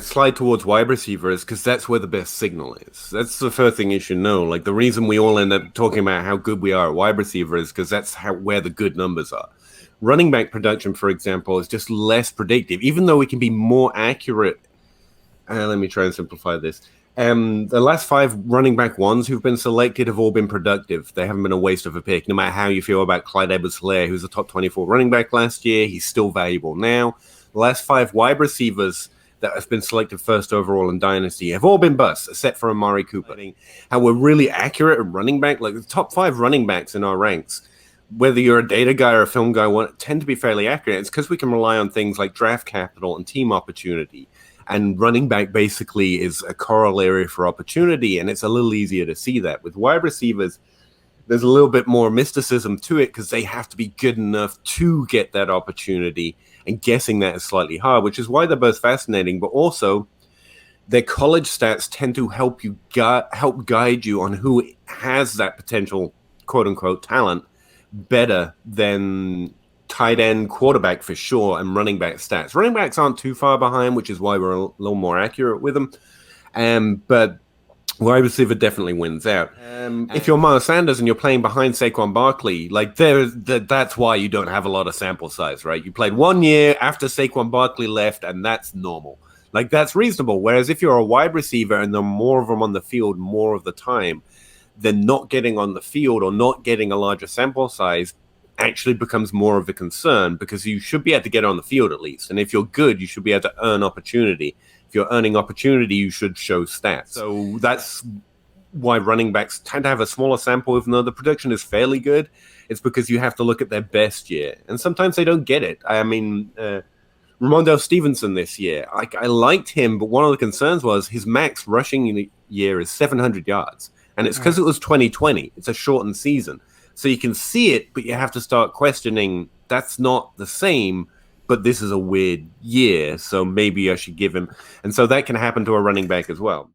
slide towards wide receivers because that's where the best signal is. That's the first thing you should know. Like the reason we all end up talking about how good we are at wide receiver is because that's where the good numbers are. Running back production, for example, is just less predictive, even though we can be more accurate. Let me try and simplify this. The last 5 running back ones who've been selected have all been productive. They haven't been a waste of a pick. No matter how you feel about Clyde Edwards-Helaire, who's a top 24 running back last year, he's still valuable now. The last 5 wide receivers that have been selected first overall in Dynasty have all been busts, except for Amari Cooper. How we're really accurate at running back, like the top 5 running backs in our ranks, whether you're a data guy or a film guy, tend to be fairly accurate. It's because we can rely on things like draft capital and team opportunity. And running back basically is a corollary for opportunity, and it's a little easier to see that. With wide receivers, there's a little bit more mysticism to it because they have to be good enough to get that opportunity, and guessing that is slightly hard, which is why they're both fascinating, but also their college stats tend to help guide you on who has that potential quote-unquote talent better than tight end, quarterback for sure, and running back stats. Running backs aren't too far behind, which is why we're a little more accurate with them. But wide receiver definitely wins out. If you're Miles Sanders and you're playing behind Saquon Barkley, like that's why you don't have a lot of sample size, right? You played 1 year after Saquon Barkley left, and that's normal. Like that's reasonable. Whereas if you're a wide receiver and there are more of them on the field more of the time, then not getting on the field or not getting a larger sample size actually becomes more of a concern because you should be able to get on the field at least. And if you're good, you should be able to earn opportunity. If you're earning opportunity, you should show stats. So that's why running backs tend to have a smaller sample, even though the production is fairly good. It's because you have to look at their best year. And sometimes they don't get it. I mean, Ramondale Stevenson this year, I liked him, but one of the concerns was his max rushing year is 700 yards. And it's because it was 2020. It's a shortened season. So you can see it, but you have to start questioning, that's not the same, but this is a weird year, so maybe I should give him. And so that can happen to a running back as well.